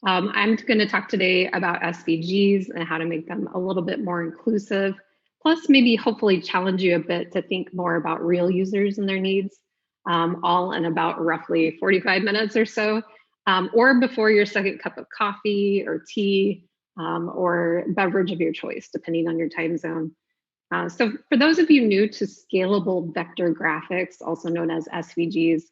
I'm going to talk today about SVGs and how to make them a little bit more inclusive, plus maybe hopefully challenge you a bit to think more about real users and their needs, all in about roughly 45 minutes or so, or before your second cup of coffee or tea or beverage of your choice, depending on your time zone. So for those of you new to scalable vector graphics, also known as SVGs,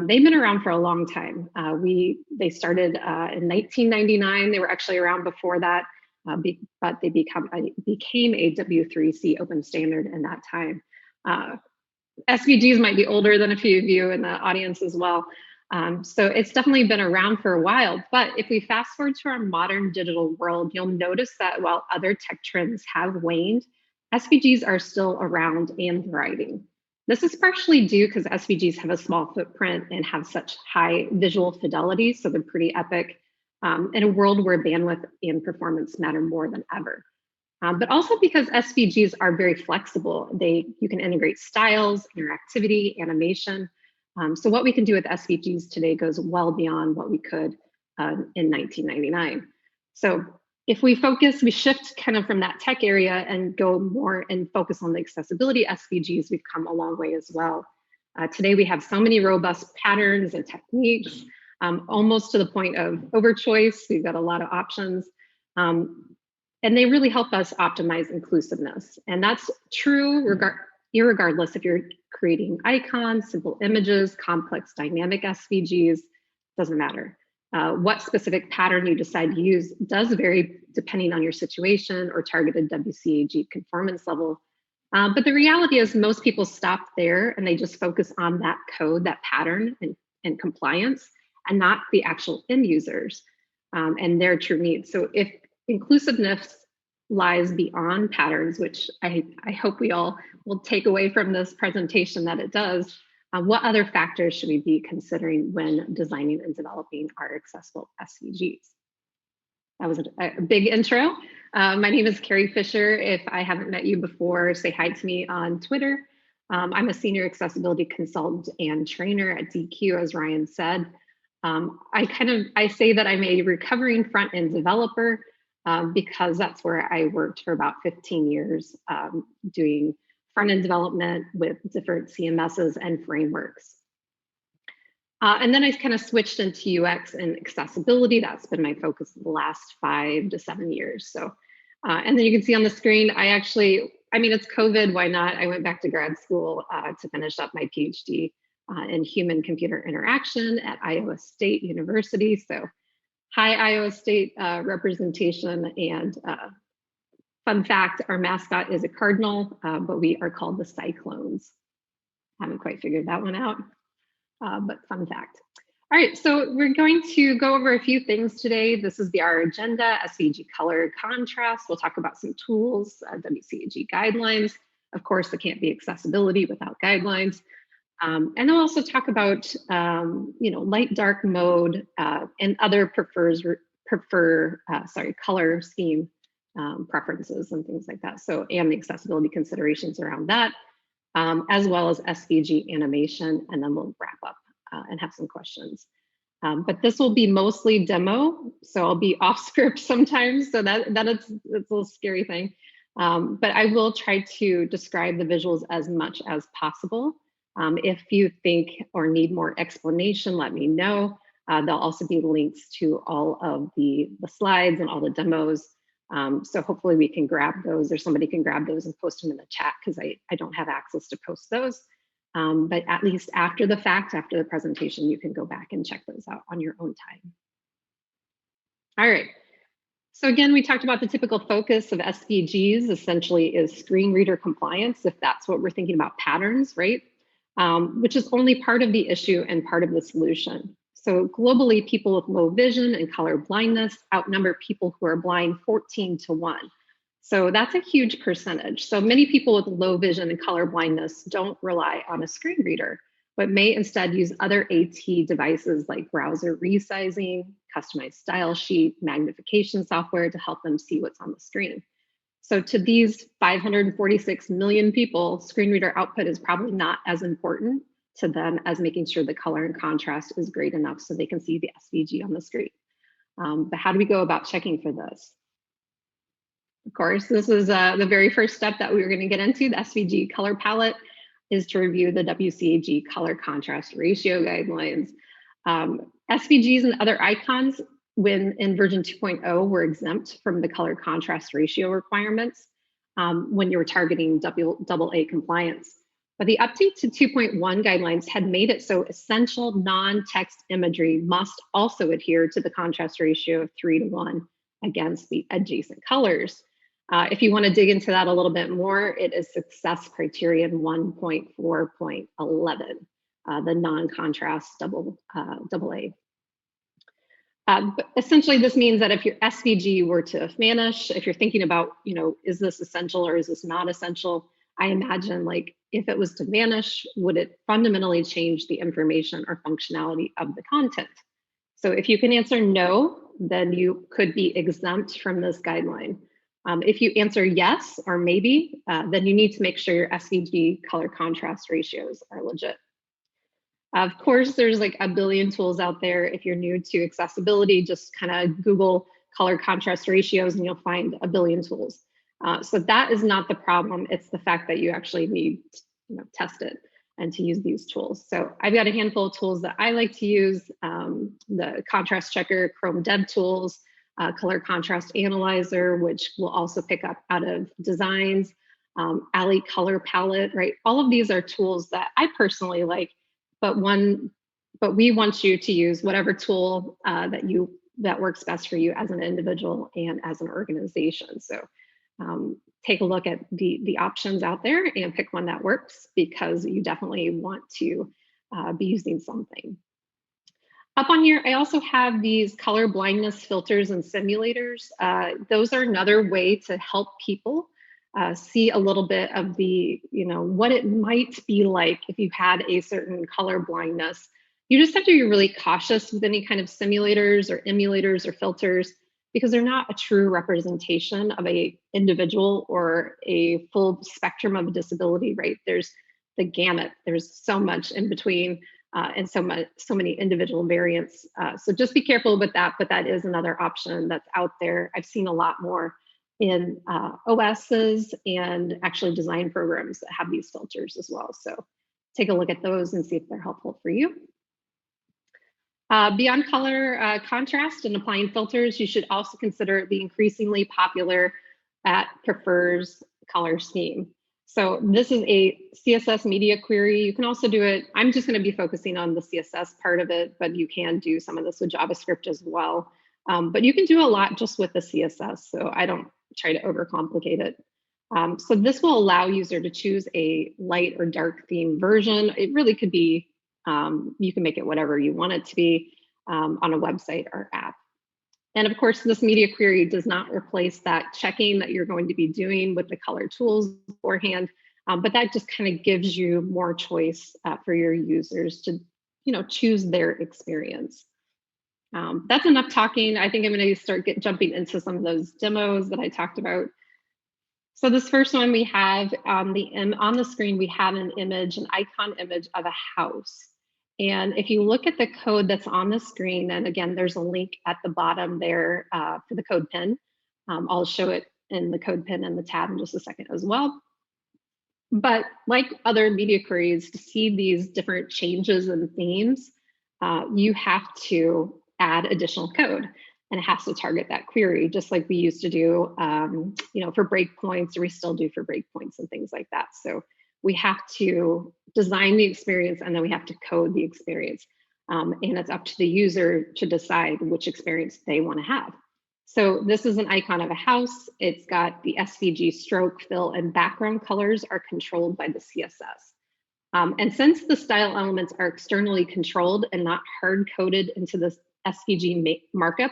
they've been around for a long time. They started in 1999. They were actually around before that, but they became a W3C open standard in that time. SVGs might be older than a few of you in the audience as well. So it's definitely been around for a while, but if we fast forward to our modern digital world, you'll notice that while other tech trends have waned, SVGs are still around and thriving. This is partially due because SVGs have a small footprint and have such high visual fidelity, so they're pretty epic in a world where bandwidth and performance matter more than ever. But also because SVGs are very flexible. You can integrate styles, interactivity, animation. So what we can do with SVGs today goes well beyond what we could in 1999. So if we shift kind of from that tech area and go more and focus on the accessibility SVGs, we've come a long way as well. Today we have so many robust patterns and techniques, almost to the point of overchoice. We've got a lot of options. And they really help us optimize inclusiveness. And that's true irregardless if you're creating icons, simple images, complex dynamic SVGs, doesn't matter. What specific pattern you decide to use does vary depending on your situation or targeted WCAG conformance level. But the reality is most people stop there and they just focus on that code, that pattern and compliance, and not the actual end users and their true needs. So if inclusiveness lies beyond patterns, which I hope we all will take away from this presentation that it does, what other factors should we be considering when designing and developing our accessible SVGs? That was a big intro. My name is Carie Fisher. If I haven't met you before, say hi to me on Twitter. I'm a senior accessibility consultant and trainer at Deque, as Ryan said. I say that I'm a recovering front-end developer because that's where I worked for about 15 years doing front-end development with different CMSs and frameworks. And then I kind of switched into UX and accessibility. That's been my focus the last 5 to 7 years. So, and then you can see on the screen, it's COVID, why not? I went back to grad school to finish up my PhD in human computer interaction at Iowa State University. So high Iowa State representation. And fun fact, our mascot is a cardinal, but we are called the Cyclones. Haven't quite figured that one out, but fun fact. All right, so we're going to go over a few things today. This is our agenda: SVG color contrast. We'll talk about some tools, WCAG guidelines. Of course, there can't be accessibility without guidelines. And I'll also talk about, light dark mode and other color scheme preferences and things like that. So, and the accessibility considerations around that, as well as SVG animation, and then we'll wrap up and have some questions. But this will be mostly demo, so I'll be off script sometimes, so it's a little scary thing. But I will try to describe the visuals as much as possible. If you think or need more explanation, let me know. There'll also be links to all of the slides and all the demos. So hopefully we can grab those, or somebody can grab those and post them in the chat, because I don't have access to post those. But at least after the fact, after the presentation, you can go back and check those out on your own time. All right. So again, we talked about the typical focus of SVGs essentially is screen reader compliance, if that's what we're thinking about patterns, right? Which is only part of the issue and part of the solution. So globally, people with low vision and color blindness outnumber people who are blind 14-to-1. So that's a huge percentage. So many people with low vision and color blindness don't rely on a screen reader, but may instead use other AT devices like browser resizing, customized style sheet, magnification software to help them see what's on the screen. So to these 546 million people, screen reader output is probably not as important to them as making sure the color and contrast is great enough so they can see the SVG on the screen. But how do we go about checking for this? Of course, this is the very first step that we were going to get into. The SVG color palette is to review the WCAG color contrast ratio guidelines. SVGs and other icons when in version 2.0 were exempt from the color contrast ratio requirements when you were targeting AA compliance. But the update to 2.1 guidelines had made it so essential non-text imagery must also adhere to the contrast ratio of 3:1 against the adjacent colors. If you want to dig into that a little bit more, it is success criterion 1.4.11, the non-contrast AA. But essentially, this means that if your SVG were to vanish, if you're thinking about, is this essential or is this not essential? I imagine like if it was to vanish, would it fundamentally change the information or functionality of the content? So if you can answer no, then you could be exempt from this guideline. If you answer yes or maybe, then you need to make sure your SVG color contrast ratios are legit. Of course, there's like a billion tools out there. If you're new to accessibility, just kind of Google color contrast ratios and you'll find a billion tools. So that is not the problem. It's the fact that you actually need to test it and to use these tools. So I've got a handful of tools that I like to use, the contrast checker, Chrome Dev Tools, color contrast analyzer, which will also pick up out of designs, Ali color palette, right? All of these are tools that I personally like, but we want you to use whatever tool that works best for you as an individual and as an organization. So take a look at the options out there and pick one that works, because you definitely want to be using something. Up on here, I also have these color blindness filters and simulators. Those are another way to help people see a little bit of the, what it might be like if you had a certain color blindness. You just have to be really cautious with any kind of simulators or emulators or filters, because they're not a true representation of a individual or a full spectrum of disability, right? There's the gamut. There's so much in between and so many individual variants. So just be careful with that, but that is another option that's out there. I've seen a lot more in OSs and actually design programs that have these filters as well. So take a look at those and see if they're helpful for you. Beyond color contrast and applying filters, you should also consider the increasingly popular prefers color scheme. So this is a CSS media query. You can also do it. I'm just going to be focusing on the CSS part of it, but you can do some of this with JavaScript as well. But you can do a lot just with the CSS, so I don't try to overcomplicate it. So this will allow user to choose a light or dark theme version. It really could be, you can make it whatever you want it to be on a website or app. And of course, this media query does not replace that checking that you're going to be doing with the color tools beforehand, but that just kind of gives you more choice for your users to, choose their experience. That's enough talking. I think I'm going to start jumping into some of those demos that I talked about. So this first one we have on the screen, we have an icon image of a house. And if you look at the code that's on the screen, and again, there's a link at the bottom there for the code pin. I'll show it in the code pin and the tab in just a second as well. But like other media queries, to see these different changes and themes, you have to add additional code, and it has to target that query, just like we used to do, for breakpoints, or we still do for breakpoints and things like that. So we have to design the experience, and then we have to code the experience. And it's up to the user to decide which experience they want to have. So this is an icon of a house. It's got the SVG stroke, fill, and background colors are controlled by the CSS. And since the style elements are externally controlled and not hard-coded into the SVG markup,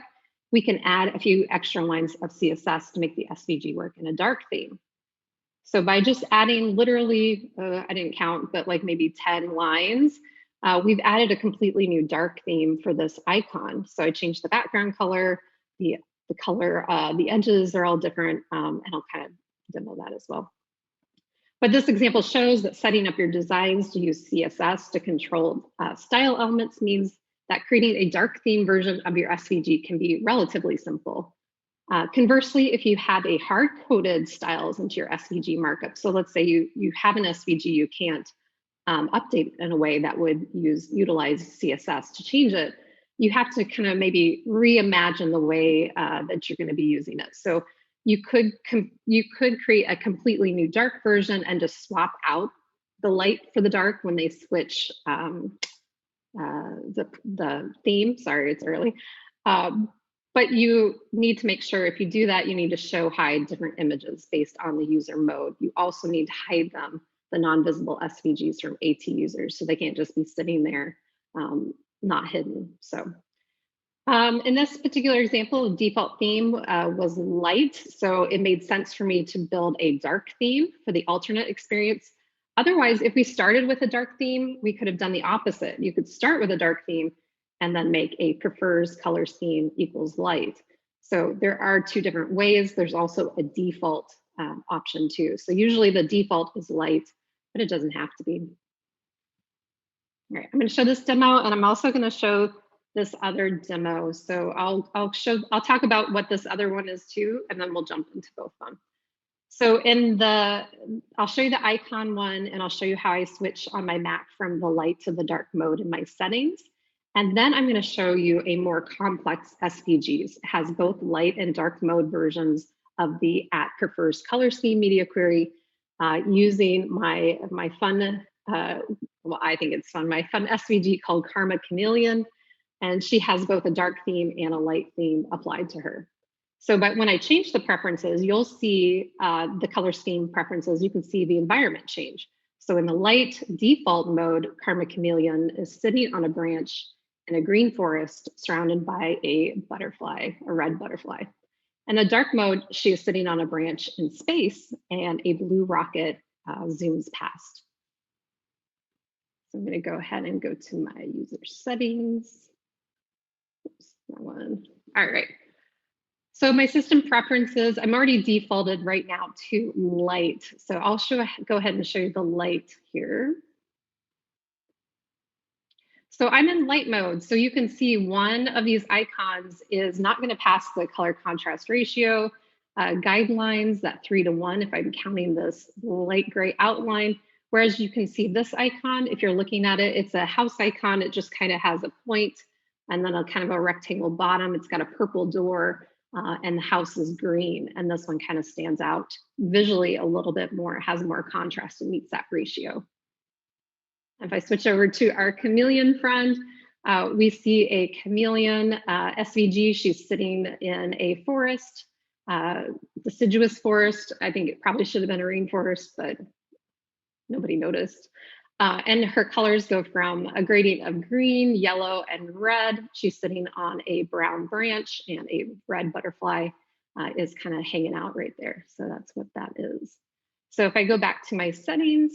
we can add a few extra lines of CSS to make the SVG work in a dark theme. So by just adding literally, I didn't count, but like maybe 10 lines, we've added a completely new dark theme for this icon. So I changed the background color, the color, the edges are all different, and I'll kind of demo that as well. But this example shows that setting up your designs to use CSS to control style elements means that creating a dark theme version of your SVG can be relatively simple. Conversely, if you have a hard-coded styles into your SVG markup, so let's say you have an SVG you can't update in a way that would utilize CSS to change it, you have to kind of maybe reimagine the way that you're going to be using it. So you could create a completely new dark version and just swap out the light for the dark when they switch the theme. Sorry, it's early. But you need to make sure if you do that, you need to hide different images based on the user mode. You also need to hide them, the non-visible SVGs from AT users, so they can't just be sitting there not hidden. So in this particular example, the default theme was light, so it made sense for me to build a dark theme for the alternate experience. Otherwise, if we started with a dark theme, we could have done the opposite. You could start with a dark theme and then make a prefers color scheme equals light. So there are two different ways. There's also a default option too. So usually the default is light, but it doesn't have to be. All right, I'm going to show this demo, and I'm also going to show this other demo. So I'll talk about what this other one is too, and then we'll jump into both of them. So I'll show you the icon one, and I'll show you how I switch on my Mac from the light to the dark mode in my settings. And then I'm going to show you a more complex SVGs. It has both light and dark mode versions of the @prefers color scheme media query using my fun, well, I think it's fun, my fun SVG called Karma Chameleon. And she has both a dark theme and a light theme applied to her. So but when I change the preferences, you'll see the color scheme preferences. You can see the environment change. So in the light default mode, Karma Chameleon is sitting on a branch in a green forest surrounded by a butterfly, a red butterfly. In the dark mode, she is sitting on a branch in space and a blue rocket zooms past. So I'm going to go ahead and go to my user settings. Oops, that one. All right. So my system preferences, I'm already defaulted right now to light. So I'll go ahead and show you the light here. So I'm in light mode. So you can see one of these icons is not going to pass the color contrast ratio guidelines, that 3:1, if I'm counting this light gray outline. Whereas you can see this icon, if you're looking at it, it's a house icon. It just kind of has a point and then a kind of a rectangle bottom. It's got a purple door and the house is green. And this one kind of stands out visually a little bit more. It has more contrast and meets that ratio. If I switch over to our chameleon friend, we see a chameleon SVG. She's sitting in a forest, deciduous forest. I think it probably should have been a rainforest, but nobody noticed. And her colors go from a gradient of green, yellow, and red. She's sitting on a brown branch, and a red butterfly is kind of hanging out right there. So that's what that is. So if I go back to my settings,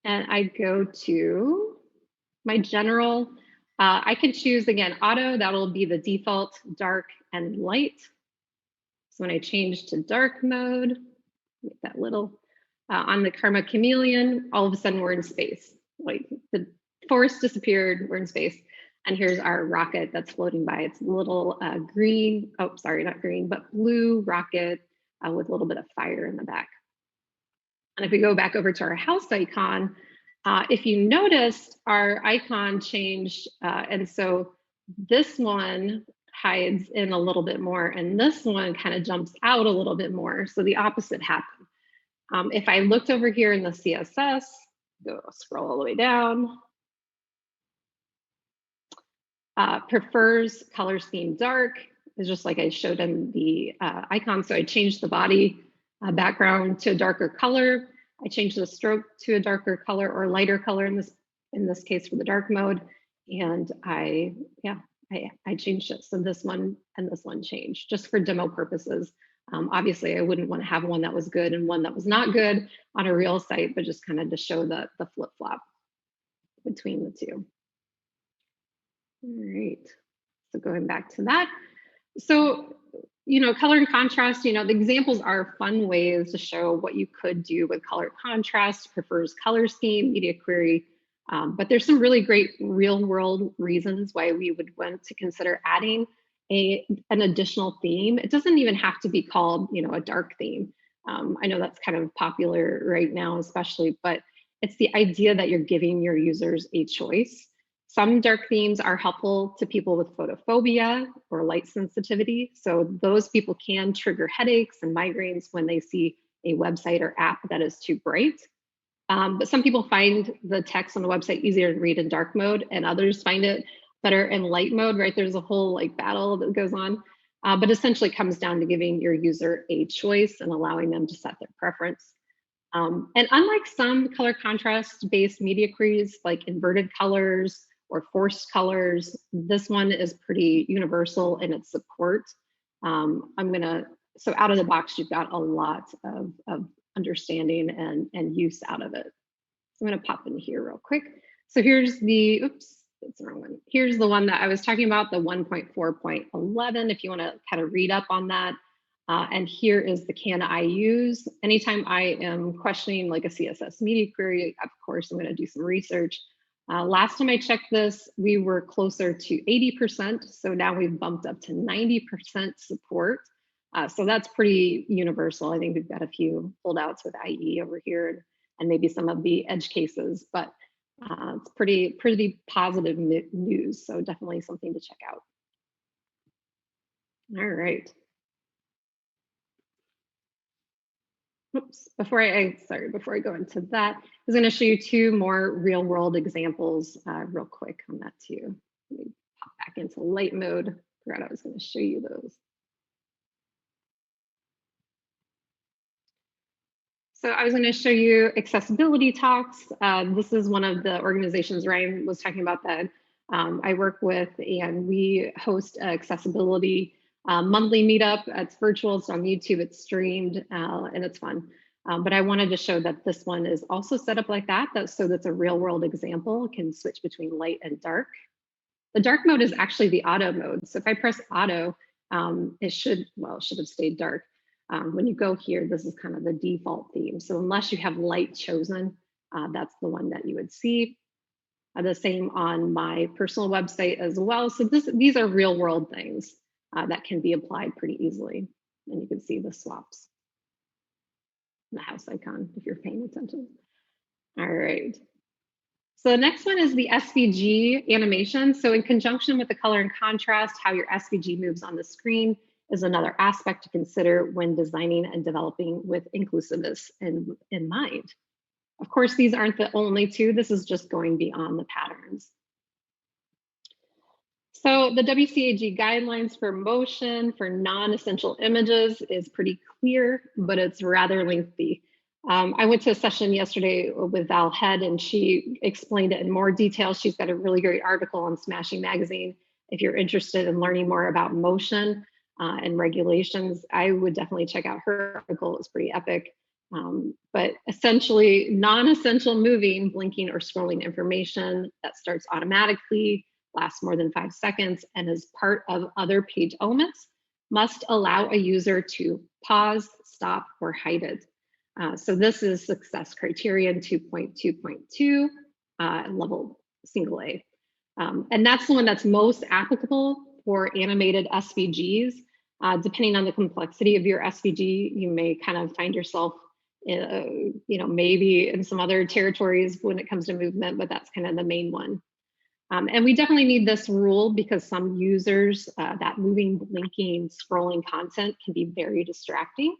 and I go to my general, I can choose, again, auto. That'll be the default, dark and light. So when I change to dark mode, make that little, on the Karma Chameleon, all of a sudden we're in space. Like the forest disappeared, we're in space. And here's our rocket that's floating by. It's a little green, oh, sorry, not green, but blue rocket with a little bit of fire in the back. And if we go back over to our house icon, if you noticed, our icon changed. And so this one hides in a little bit more, and this one kind of jumps out a little bit more. So the opposite happened. If I looked over here in the CSS, scroll all the way down, prefers color scheme dark, is just like I showed in the icon. So I changed the body background to a darker color. I changed the stroke to a darker color or lighter color in this case for the dark mode. And I changed it. So this one and this one changed just for demo purposes. Obviously, I wouldn't want to have one that was good and one that was not good on a real site, but just kind of to show the flip-flop between the two. All right, so going back to that. So, color and contrast, the examples are fun ways to show what you could do with color contrast, prefers color scheme, media query, But there's some really great real world reasons why we would want to consider adding an additional theme. It doesn't even have to be called, a dark theme. I know that's kind of popular right now, especially, but it's the idea that you're giving your users a choice. Some dark themes are helpful to people with photophobia or light sensitivity. So those people can trigger headaches and migraines when they see a website or app that is too bright. But some people find the text on the website easier to read in dark mode, and others find it better in light mode, right? There's a whole battle that goes on. But essentially comes down to giving your user a choice and allowing them to set their preference. And unlike some color contrast based media queries like inverted colors or forced colors, this one is pretty universal in its support. So out of the box, you've got a lot of understanding and use out of it. So I'm gonna pop in here real quick. So here's the, oops, that's the wrong one. Here's the one that I was talking about, the 1.4.11, if you wanna kind of read up on that. And here is the can I use. Anytime I am questioning like a CSS media query, of course, I'm gonna do some research. Last time I checked this, we were closer to 80%. So now we've bumped up to 90% support. So that's pretty universal. I think we've got a few holdouts with IE over here and maybe some of the edge cases, but it's pretty positive news. So definitely something to check out. All right. Oops, before I go into that, I was going to show you two more real world examples real quick on that too. Let me pop back into light mode. Forgot I was going to show you those. So I was going to show you accessibility talks. This is one of the organizations Ryan was talking about that I work with, and we host accessibility monthly meetup. It's virtual, it's on YouTube, it's streamed, and it's fun. But I wanted to show that this one is also set up like that, so that's a real world example. It can switch between light and dark. The dark mode is actually the auto mode. So if I press auto, it should have stayed dark. When you go here, this is kind of the default theme. So unless you have light chosen, that's the one that you would see. The same on my personal website as well. So these are real world things that can be applied pretty easily. And you can see the swaps, the house icon, if you're paying attention. All right. So the next one is the SVG animation. So in conjunction with the color and contrast, how your SVG moves on the screen is another aspect to consider when designing and developing with inclusiveness in mind. Of course, these aren't the only two. This is just going beyond the patterns. So the WCAG guidelines for motion for non-essential images is pretty clear, but it's rather lengthy. I went to a session yesterday with Val Head, and she explained it in more detail. She's got a really great article on Smashing Magazine. If you're interested in learning more about motion and regulations, I would definitely check out her article. It's pretty epic. But essentially, non-essential moving, blinking, or scrolling information that starts automatically, lasts more than 5 seconds, and is part of other page elements must allow a user to pause, stop, or hide it. So this is success criterion 2.2.2, level single A. And that's the one that's most applicable for animated SVGs. Depending on the complexity of your SVG, you may kind of find yourself, maybe in some other territories when it comes to movement, but that's kind of the main one. And we definitely need this rule because some users, that moving, blinking, scrolling content can be very distracting.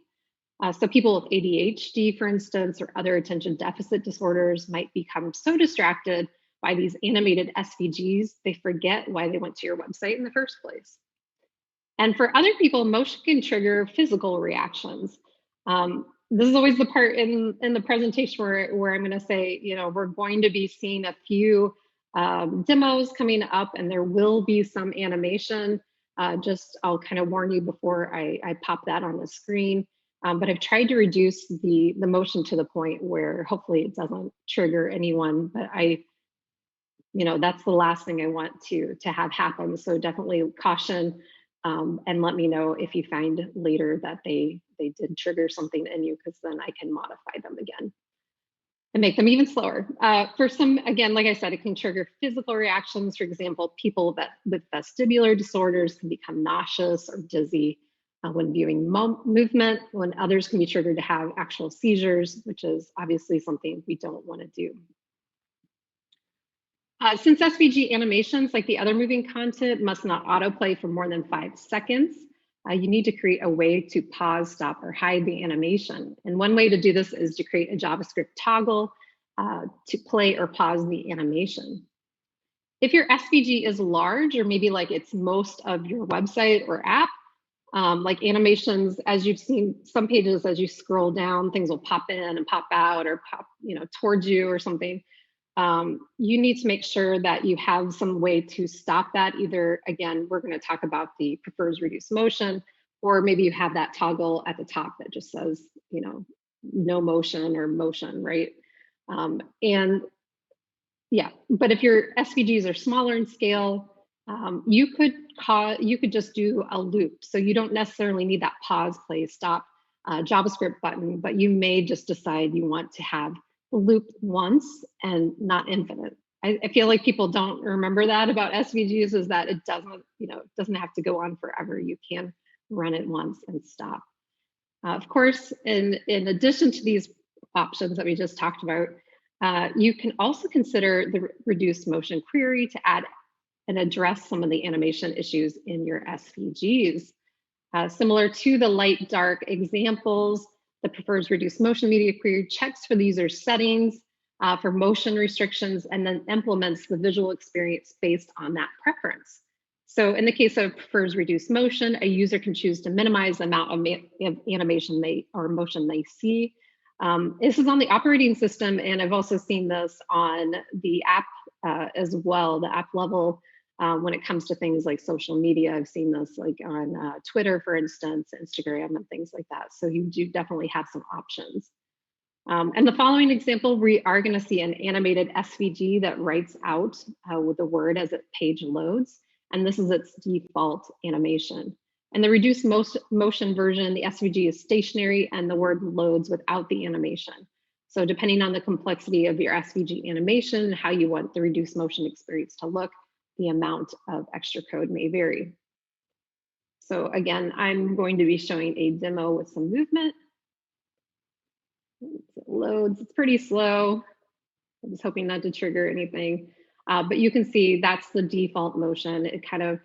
So people with ADHD, for instance, or other attention deficit disorders might become so distracted by these animated SVGs, they forget why they went to your website in the first place. And for other people, motion can trigger physical reactions. This is always the part in the presentation where I'm going to say, we're going to be seeing a few demos coming up, and there will be some animation. I'll kind of warn you before I pop that on the screen. But I've tried to reduce the motion to the point where hopefully it doesn't trigger anyone. But that's the last thing I want to have happen. So definitely caution, and let me know if you find later that they did trigger something in you, because then I can modify them again. and make them even slower. For some, again, like I said, it can trigger physical reactions. For example, people with vestibular disorders can become nauseous or dizzy when viewing movement, when others can be triggered to have actual seizures, which is obviously something we don't want to do. Since SVG animations, like the other moving content, must not autoplay for more than 5 seconds, you need to create a way to pause, stop, or hide the animation. And one way to do this is to create a JavaScript toggle to play or pause the animation. If your SVG is large, or maybe like it's most of your website or app, like animations, as you've seen some pages, as you scroll down, things will pop in and pop out or pop, towards you or something. You need to make sure that you have some way to stop that. Either, again, we're going to talk about the prefers reduced motion, or maybe you have that toggle at the top that just says, no motion or motion, right? And yeah, but if your SVGs are smaller in scale, you could just do a loop. So you don't necessarily need that pause, play, stop JavaScript button, but you may just decide you want to have the loop once and not infinite. I feel like people don't remember that about SVGs, is that it doesn't have to go on forever. You can run it once and stop. Of course, in addition to these options that we just talked about, you can also consider the reduced motion query to add and address some of the animation issues in your SVGs. Similar to the light dark examples, the prefers reduced motion media query checks for the user's settings for motion restrictions and then implements the visual experience based on that preference. So in the case of prefers reduced motion, a user can choose to minimize the amount of animation or motion they see. This is on the operating system, and I've also seen this on the app as well, the app level. When it comes to things like social media, I've seen this like on Twitter, for instance, Instagram, and things like that. So you do definitely have some options. And the following example, we are going to see an animated SVG that writes out with the word as it page loads. And this is its default animation. And the reduced motion version, the SVG is stationary and the word loads without the animation. So depending on the complexity of your SVG animation, how you want the reduced motion experience to look, the amount of extra code may vary. So again, I'm going to be showing a demo with some movement. It loads, it's pretty slow. I was hoping not to trigger anything, but you can see that's the default motion. It kind of,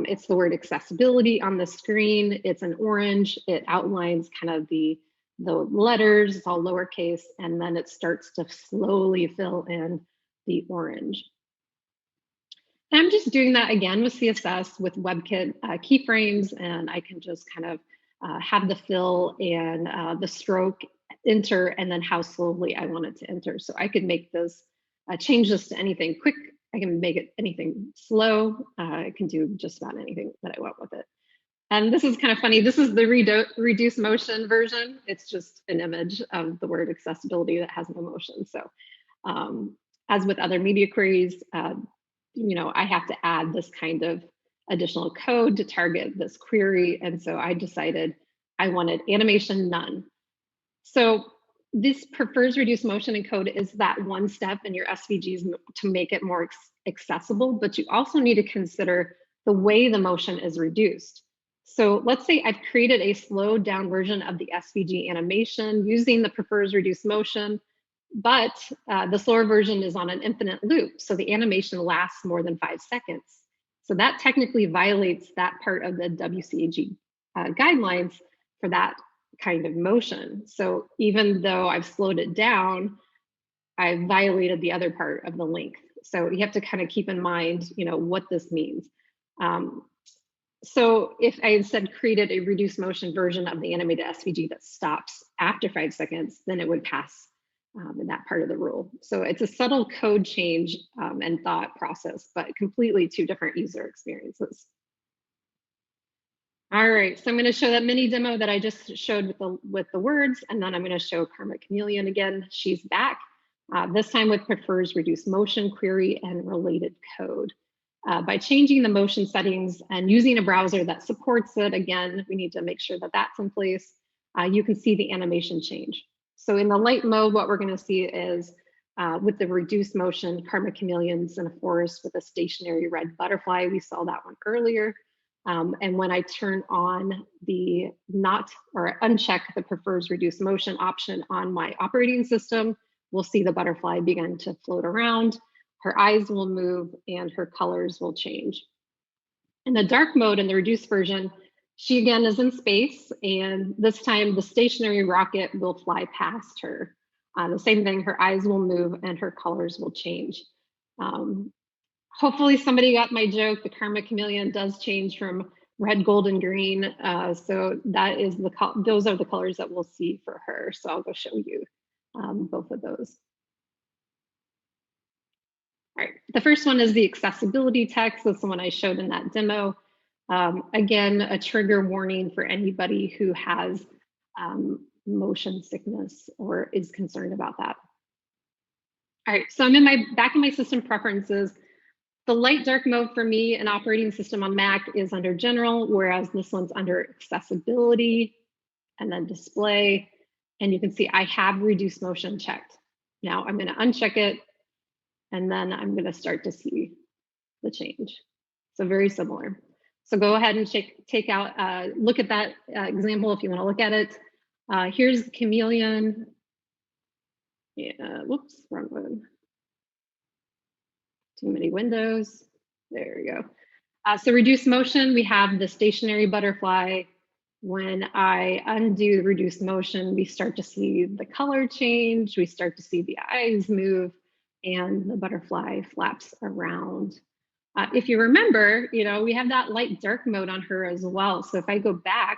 it's the word accessibility on the screen. It's an orange. It outlines kind of the letters, it's all lowercase, and then it starts to slowly fill in the orange. And I'm just doing that again with CSS with WebKit keyframes, and I can just kind of have the fill and the stroke enter, and then how slowly I want it to enter. So I could make this, change this to anything quick. I can make it anything slow. I can do just about anything that I want with it. And this is kind of funny. This is the reduced motion version. It's just an image of the word accessibility that has no motion. So as with other media queries, I have to add this kind of additional code to target this query. And so I decided I wanted animation none. So this prefers reduced motion encode is that one step in your SVGs to make it more accessible, but you also need to consider the way the motion is reduced. So let's say I've created a slowed down version of the SVG animation using the prefers reduced motion, but the slower version is on an infinite loop. So the animation lasts more than 5 seconds. So that technically violates that part of the WCAG guidelines for that kind of motion. So even though I've slowed it down, I've violated the other part of the length. So you have to kind of keep in mind, what this means. So if I instead created a reduced motion version of the animated SVG that stops after 5 seconds, then it would pass in that part of the rule. So it's a subtle code change and thought process, but completely two different user experiences. All right, so I'm going to show that mini demo that I just showed with the words, and then I'm going to show Karma Chameleon again. She's back, this time with prefers reduced motion query and related code. By changing the motion settings and using a browser that supports it, again, we need to make sure that that's in place. You can see the animation change. So in the light mode, what we're going to see is with the reduced motion, karma chameleons in a forest with a stationary red butterfly. We saw that one earlier. And when I turn on the not or uncheck the prefers reduced motion option on my operating system, we'll see the butterfly begin to float around. Her eyes will move and her colors will change. In the dark mode, in the reduced version, she again is in space, and this time the stationary rocket will fly past her. The same thing, her eyes will move and her colors will change. Hopefully somebody got my joke. The karma chameleon does change from red, gold, and green. So that is those are the colors that we'll see for her. So I'll go show you both of those. All right, the first one is the accessibility text. That's the one I showed in that demo. Again, a trigger warning for anybody who has motion sickness or is concerned about that. All right, so I'm back in my system preferences. The light dark mode for me, an operating system on Mac, is under general, whereas this one's under accessibility and then display. And you can see I have reduced motion checked. Now I'm going to uncheck it, and then I'm going to start to see the change. So very similar. So go ahead and take out, look at that example if you want to look at it. Here's the chameleon. Yeah, whoops, wrong one. Too many windows. There we go. So reduced motion, we have the stationary butterfly. When I undo reduced motion, we start to see the color change. We start to see the eyes move and the butterfly flaps around. If you remember, we have that light dark mode on her as well. So if I go back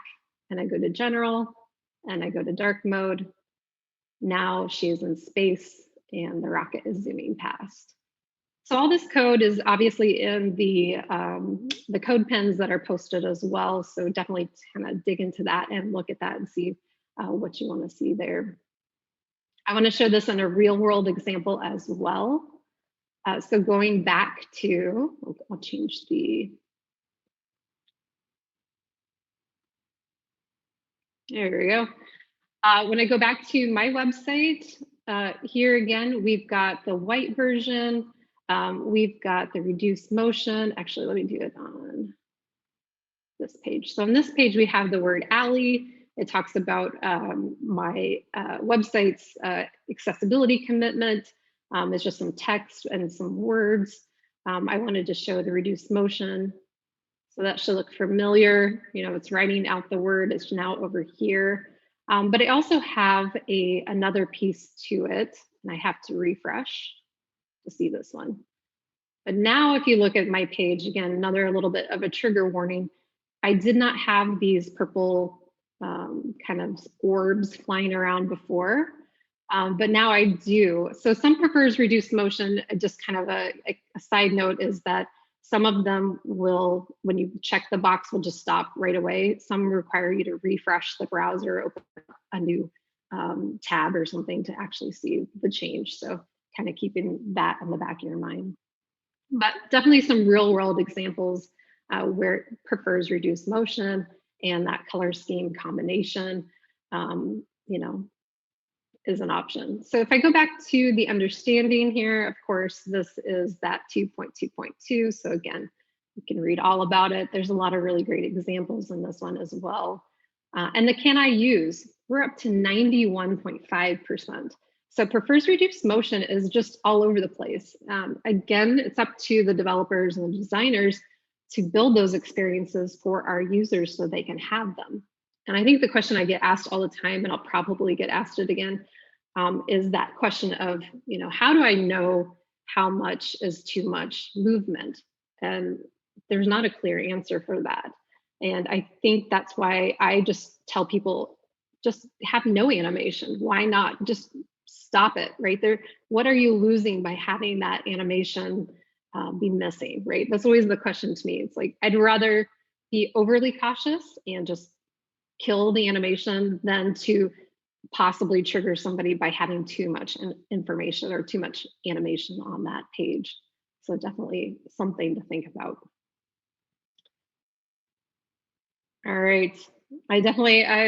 and I go to general and I go to dark mode, now she is in space and the rocket is zooming past. So all this code is obviously in the code pens that are posted as well. So definitely kind of dig into that and look at that and see what you want to see there. I want to show this in a real world example as well. So going back to, I'll change there we go. When I go back to my website, here again, we've got the white version. We've got the reduced motion. Actually, let me do it on this page. So on this page, we have the word alley. It talks about my website's accessibility commitment. It's just some text and some words. I wanted to show the reduced motion. So that should look familiar. It's writing out the word. It's now over here. But I also have another piece to it, and I have to refresh to see this one. But now if you look at my page, again, another little bit of a trigger warning. I did not have these purple kind of orbs flying around before, but now I do. So some prefers reduced motion. Just kind of a side note is that some of them will, when you check the box, will just stop right away. Some require you to refresh the browser, open a new tab or something to actually see the change. So kind of keeping that in the back of your mind. But definitely some real world examples where it prefers reduced motion and that color scheme combination, is an option. So if I go back to the understanding here, of course, this is that 2.2.2. So again, you can read all about it. There's a lot of really great examples in this one as well. And the can I use, we're up to 91.5%. So prefers reduced motion is just all over the place. Again, it's up to the developers and the designers to build those experiences for our users so they can have them. And I think the question I get asked all the time, and I'll probably get asked it again, is that question of, how do I know how much is too much movement? And there's not a clear answer for that. And I think that's why I just tell people, just have no animation. Why not? Just stop it right there. What are you losing by having that animation be missing, right? That's always the question to me. It's like, I'd rather be overly cautious and just kill the animation than to possibly trigger somebody by having too much information or too much animation on that page. So definitely something to think about. All right, I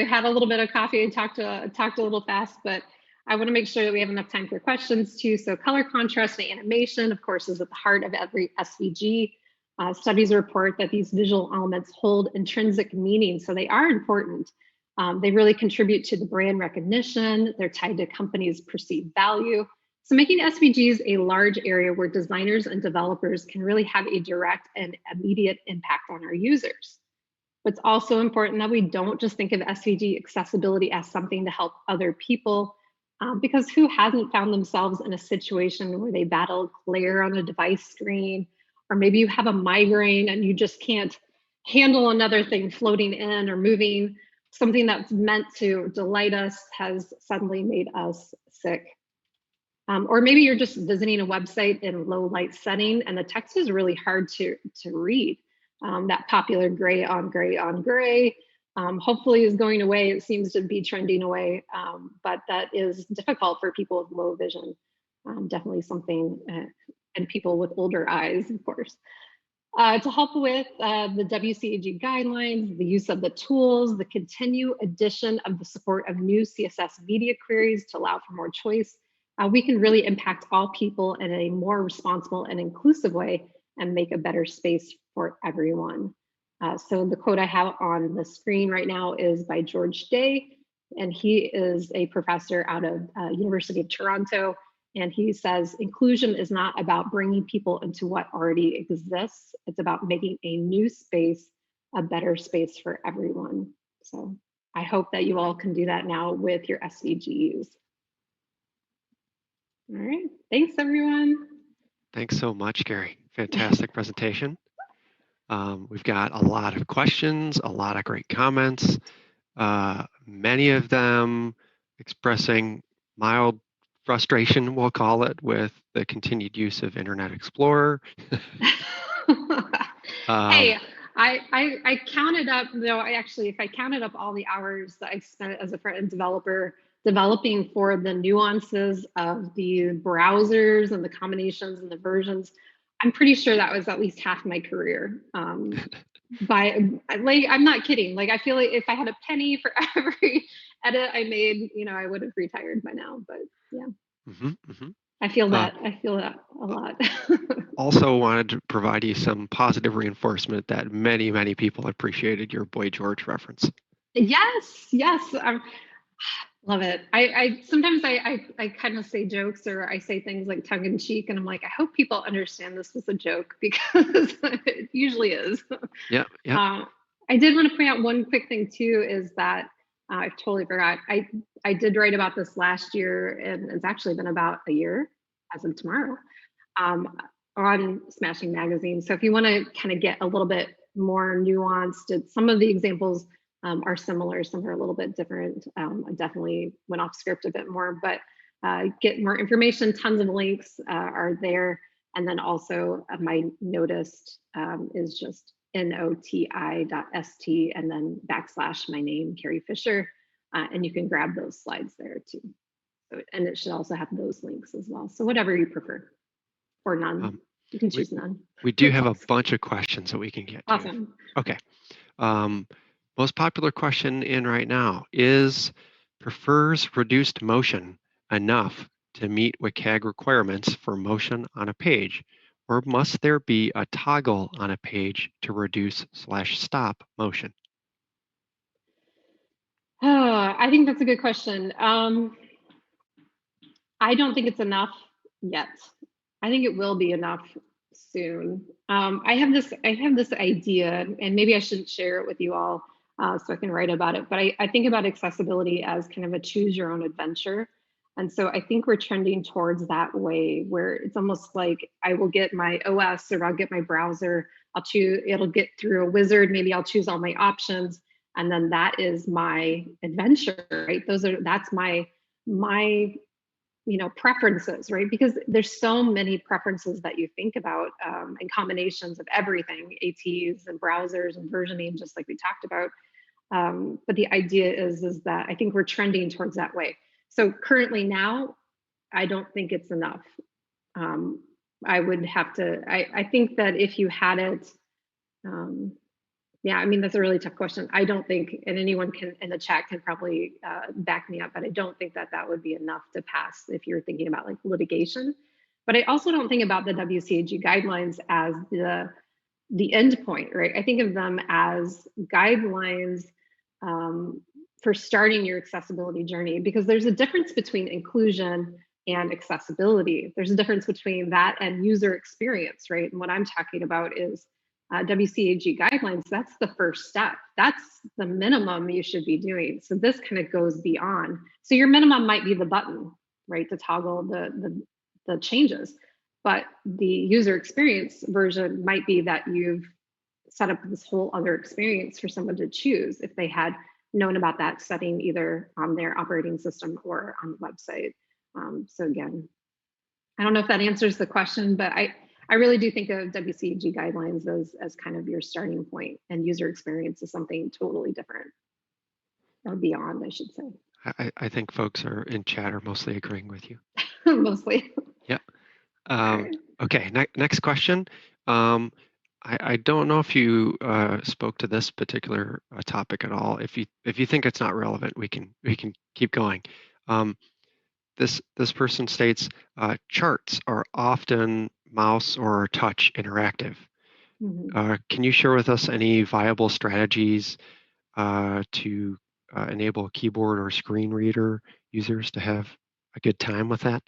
had a little bit of coffee and talked a little fast, but I want to make sure that we have enough time for questions too. So color contrast and animation, of course, is at the heart of every SVG. Studies report that these visual elements hold intrinsic meaning, so they are important. They really contribute to the brand recognition. They're tied to companies' perceived value. So making SVGs a large area where designers and developers can really have a direct and immediate impact on our users. It's also important that we don't just think of SVG accessibility as something to help other people, because who hasn't found themselves in a situation where they battle glare on a device screen, or maybe you have a migraine and you just can't handle another thing floating in or moving. Something that's meant to delight us has suddenly made us sick. Or maybe you're just visiting a website in low light setting and the text is really hard to read. That popular gray on gray on gray hopefully is going away. It seems to be trending away, but that is difficult for people with low vision. Definitely something, and people with older eyes, of course. To help with the WCAG guidelines, the use of the tools, the continued addition of the support of new CSS media queries to allow for more choice, we can really impact all people in a more responsible and inclusive way and make a better space for everyone. So the quote I have on the screen right now is by George Day, and he is a professor out of University of Toronto. And he says, inclusion is not about bringing people into what already exists. It's about making a new space, a better space for everyone. So I hope that you all can do that now with your SVGs. All right, thanks everyone. Thanks so much, Carie. Fantastic presentation. We've got a lot of questions, a lot of great comments, many of them expressing mild frustration, we'll call it, with the continued use of Internet Explorer. Hey, I counted up, though, if I counted up all the hours that I spent as a front-end developer developing for the nuances of the browsers and the combinations and the versions, I'm pretty sure that was at least half my career. I'm not kidding. Like, I feel like if I had a penny for every edit I made, I would have retired by now. But yeah, I feel that. I feel that a lot. Also wanted to provide you some positive reinforcement that many, many people appreciated your Boy George reference. Yes. Love it. I sometimes I kind of say jokes, or I say things like tongue in cheek, and I'm like, I hope people understand this was a joke, because it usually is. Yeah. I did want to point out one quick thing too, is that I totally forgot. I did write about this last year, and it's actually been about a year as of tomorrow, on Smashing Magazine. So if you want to kind of get a little bit more nuanced, some of the examples are similar, some are a little bit different. I definitely went off script a bit more, but get more information. Tons of links are there. And then also my noticed is just noti.st and then / my name, Carie Fisher. And you can grab those slides there too. So, and it should also have those links as well. So whatever you prefer, or none. You can choose none. We do have a bunch of questions that we can get to. Awesome. Okay. Most popular question in right now is, prefers reduced motion enough to meet WCAG requirements for motion on a page, or must there be a toggle on a page to reduce / stop motion? I think that's a good question. I don't think it's enough yet. I think it will be enough soon. I have this idea, and maybe I shouldn't share it with you all, so I can write about it. But I think about accessibility as kind of a choose your own adventure. And so I think we're trending towards that way, where it's almost like I will get my OS, or I'll get my browser. It'll get through a wizard. Maybe I'll choose all my options, and then that is my adventure, right? That's my preferences, right? Because there's so many preferences that you think about, and combinations of everything, ATs and browsers and versioning, just like we talked about. But the idea is that I think we're trending towards that way. So currently now, I don't think it's enough. I would have to, I think that if you had it, Yeah, I mean, that's a really tough question. I don't think, and anyone can in the chat can probably back me up, but I don't think that that would be enough to pass if you're thinking about like litigation. But I also don't think about the WCAG guidelines as the end point, right? I think of them as guidelines for starting your accessibility journey, because there's a difference between inclusion and accessibility. There's a difference between that and user experience, right? And what I'm talking about is WCAG guidelines. That's the first step. That's the minimum you should be doing. So this kind of goes beyond. So your minimum might be the button, right, to toggle the changes. But the user experience version might be that you've set up this whole other experience for someone to choose if they had known about that setting either on their operating system or on the website. So again, I don't know if that answers the question, but I really do think of WCAG guidelines as kind of your starting point, and user experience is something totally different, or beyond, I should say. I think folks are in chat are mostly agreeing with you. Mostly. Yeah. Right. Okay, next question. I don't know if you spoke to this particular topic at all. If you think it's not relevant, we can keep going. This person states charts are often mouse or touch interactive. Can you share with us any viable strategies to enable keyboard or screen reader users to have a good time with that?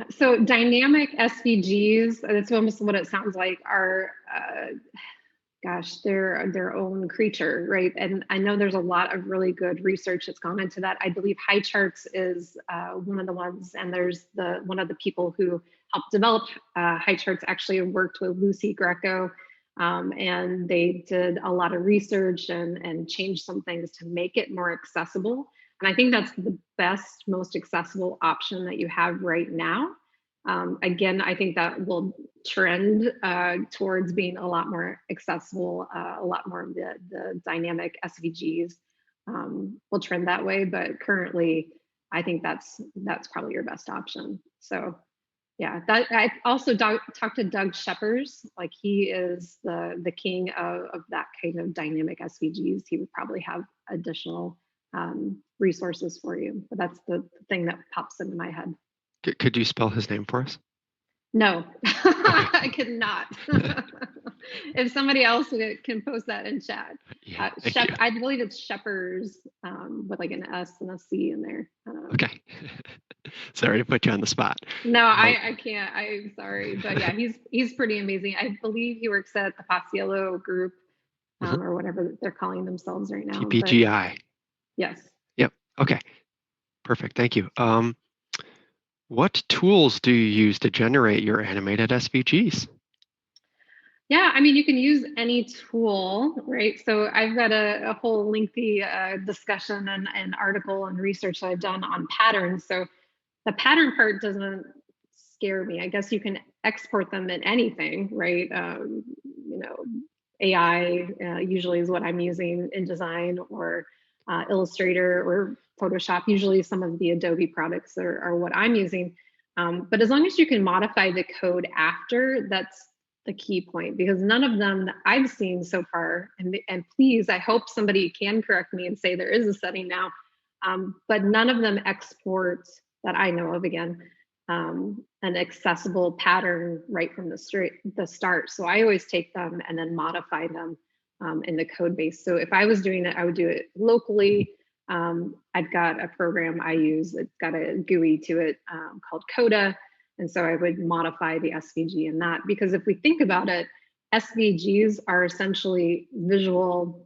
So dynamic SVGs, that's almost what it sounds like, are gosh, they're their own creature, right? And I know there's a lot of really good research that's gone into that. I believe High Charts is one of the ones, and there's one of the people who helped develop High Charts actually worked with Lucy Greco, and they did a lot of research and changed some things to make it more accessible. And I think that's the best, most accessible option that you have right now. Again, I think that will trend towards being a lot more accessible, a lot more of the dynamic SVGs will trend that way. But currently, I think that's probably your best option. So yeah, that I also talked to Doug Sheppers, like he is the king of that kind of dynamic SVGs. He would probably have additional resources for you, but that's the thing that pops into my head. Could you spell his name for us? No, I could not. If somebody else can post that in chat. Yeah, I believe it's Sheppers with like an S and a C in there. Okay. Sorry to put you on the spot. No, I can't. I'm sorry, but yeah, he's pretty amazing. I believe he works at the Paciello group or whatever they're calling themselves right now. TPGI. Yes. Yep. Okay. Perfect. Thank you. What tools do you use to generate your animated SVGs? Yeah, I mean, you can use any tool, right? So I've got a whole lengthy discussion and article and research that I've done on patterns. So the pattern part doesn't scare me. I guess you can export them in anything, right? You know, AI usually is what I'm using in design, or Illustrator or Photoshop. Usually some of the Adobe products are what I'm using. But as long as you can modify the code after, that's the key point, because none of them that I've seen so far, and please, I hope somebody can correct me and say there is a setting now, but none of them export that I know of, again, an accessible pattern right from the start. So I always take them and then modify them in the code base. So if I was doing it, I would do it locally. I've got a program I use, it's got a GUI to it called Coda. And so I would modify the SVG in that, because if we think about it, SVGs are essentially visual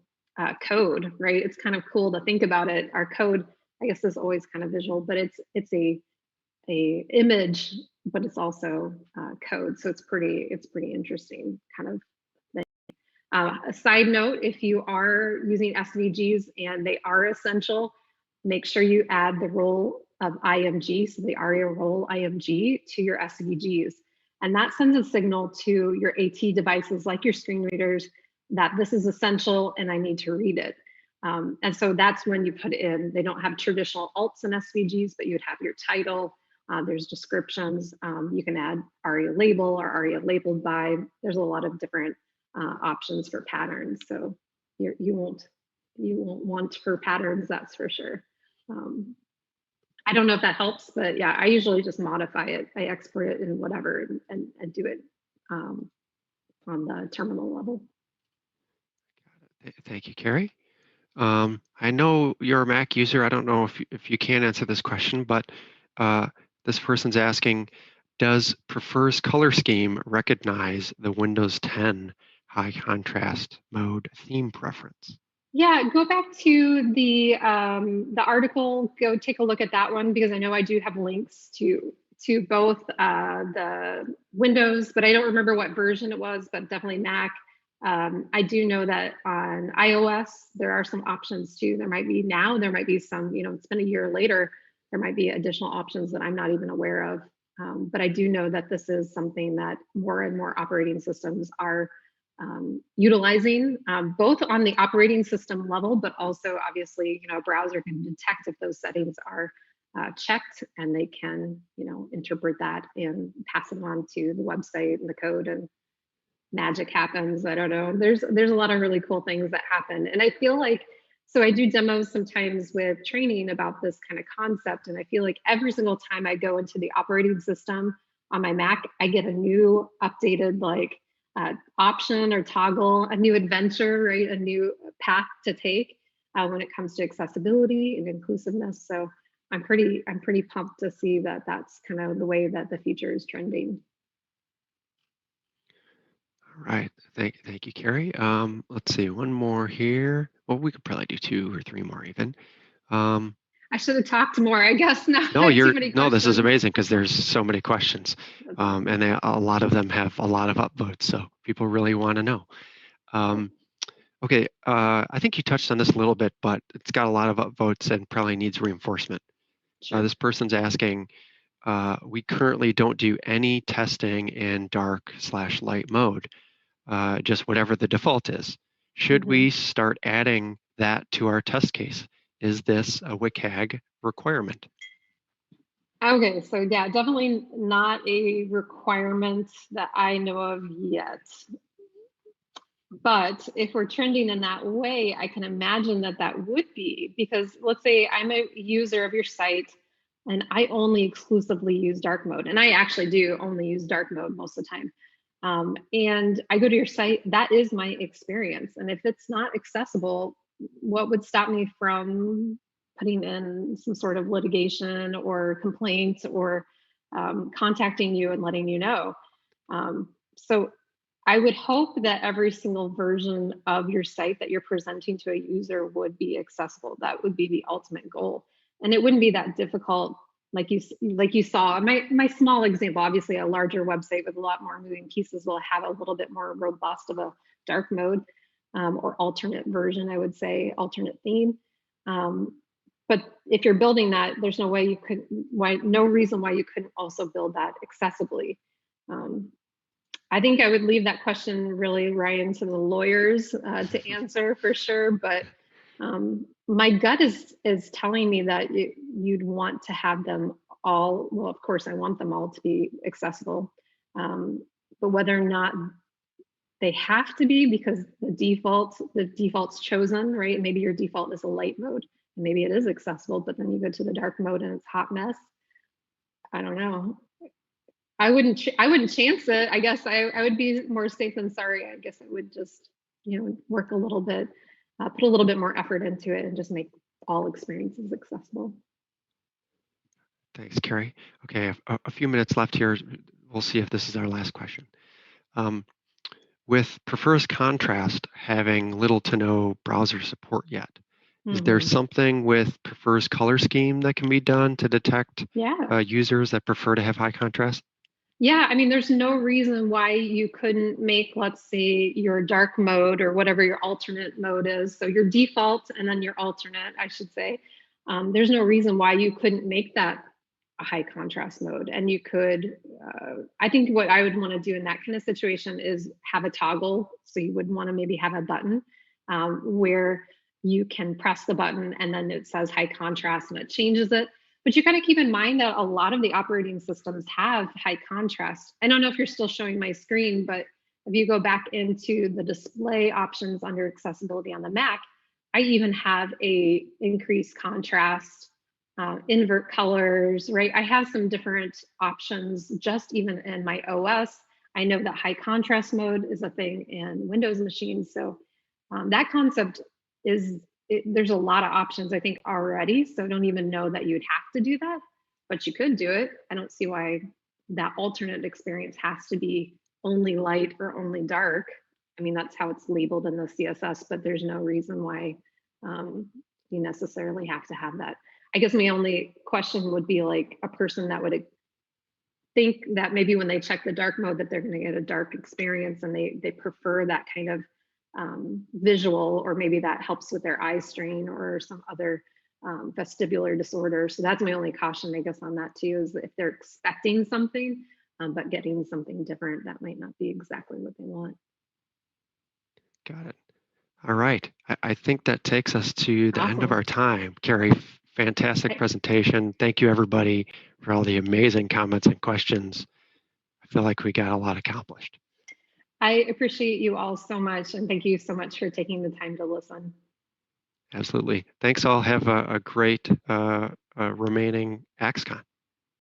code, right? It's kind of cool to think about it. Our code, I guess, is always kind of visual, but it's a image, but it's also code. So it's pretty interesting kind of thing. A side note, if you are using SVGs and they are essential, make sure you add the role of IMG, so the ARIA role IMG, to your SVGs. And that sends a signal to your AT devices, like your screen readers, that this is essential and I need to read it. And so that's when you put in, they don't have traditional alts and SVGs, but you'd have your title, there's descriptions, you can add ARIA label or ARIA labeled by, there's a lot of different options for patterns. So you won't want for patterns, that's for sure. I don't know if that helps, but yeah, I usually just modify it. I export it in whatever and do it on the terminal level. Thank you, Carie. I know you're a Mac user. I don't know if you can answer this question, but this person's asking, does prefers color scheme recognize the Windows 10 high contrast mode theme preference? Yeah, go back to the article. Go take a look at that one, because I know I do have links to both the Windows, but I don't remember what version it was, but definitely Mac. I do know that on iOS there are some options too. There might be some. It's been a year later. There might be additional options that I'm not even aware of. But I do know that this is something that more and more operating systems are utilizing, both on the operating system level, but also obviously, a browser can detect if those settings are checked, and they can, interpret that and pass it on to the website and the code, and magic happens. I don't know. There's a lot of really cool things that happen, and I feel like, so I do demos sometimes with training about this kind of concept, and I feel like every single time I go into the operating system on my Mac, I get a new updated option or toggle, a new adventure, right? A new path to take when it comes to accessibility and inclusiveness. So I'm pretty pumped to see that that's kind of the way that the future is trending. All right, thank you, Carie. Let's see, one more here. Well, we could probably do 2 or 3 more even. I should have talked more, I guess. Now No, too many no, this is questions. amazing because there's so many questions, and a lot of them have a lot of upvotes, so people really want to know. Okay, I think you touched on this a little bit, but it's got a lot of upvotes and probably needs reinforcement. Sure. This person's asking, we currently don't do any testing in dark/light mode, just whatever the default is. Should we start adding that to our test case? Is this a WCAG requirement? Okay, so yeah, definitely not a requirement that I know of yet. But if we're trending in that way, I can imagine that that would be, because let's say I'm a user of your site and I only exclusively use dark mode. And I actually do only use dark mode most of the time. And I go to your site, that is my experience. And if it's not accessible, what would stop me from putting in some sort of litigation or complaint, or contacting you and letting you know? So I would hope that every single version of your site that you're presenting to a user would be accessible. That would be the ultimate goal. And it wouldn't be that difficult, like you saw. My small example, obviously a larger website with a lot more moving pieces will have a little bit more robust of a dark mode, or alternate version, I would say, alternate theme. But if you're building that, there's no reason why you couldn't also build that accessibly. I think I would leave that question really, Ryan, to the lawyers to answer for sure. But my gut is telling me that you'd want to have them all. Well, of course, I want them all to be accessible. But whether or not they have to be, because the default's chosen, right? Maybe your default is a light mode, and maybe it is accessible, but then you go to the dark mode and it's hot mess. I don't know. I wouldn't chance it. I guess I would be more safe than sorry. I guess I would just, work a little bit, put a little bit more effort into it, and just make all experiences accessible. Thanks, Carie. Okay, a few minutes left here. We'll see if this is our last question. With prefers contrast having little to no browser support yet, is there something with prefers color scheme that can be done to detect users that prefer to have high contrast? Yeah, I mean, there's no reason why you couldn't make, let's say, your dark mode or whatever your alternate mode is. So your default and then your alternate, I should say. There's no reason why you couldn't make that a high contrast mode. And you could, I think what I would want to do in that kind of situation is have a toggle. So you would want to maybe have a button where you can press the button and then it says high contrast and it changes it. But you got to keep in mind that a lot of the operating systems have high contrast. I don't know if you're still showing my screen, but If you go back into the display options under accessibility on the Mac, I even have a increased contrast, invert colors, right? I have some different options just even in my OS. I know that high contrast mode is a thing in Windows machines. So that concept is, there's a lot of options I think already. So I don't even know that you'd have to do that, but you could do it. I don't see why that alternate experience has to be only light or only dark. I mean, that's how it's labeled in the CSS, but there's no reason why you necessarily have to have that. I guess my only question would be like a person that would think that maybe when they check the dark mode that they're going to get a dark experience and they prefer that kind of visual, or maybe that helps with their eye strain or some other vestibular disorder. So that's my only caution, I guess, on that too, is if they're expecting something, but getting something different, that might not be exactly what they want. Got it. All right. I think that takes us to the end of our time. Carie, fantastic presentation. Thank you, everybody, for all the amazing comments and questions. I feel like we got a lot accomplished. I appreciate you all so much, and thank you so much for taking the time to listen. Absolutely. Thanks all. Have a great remaining AXCON.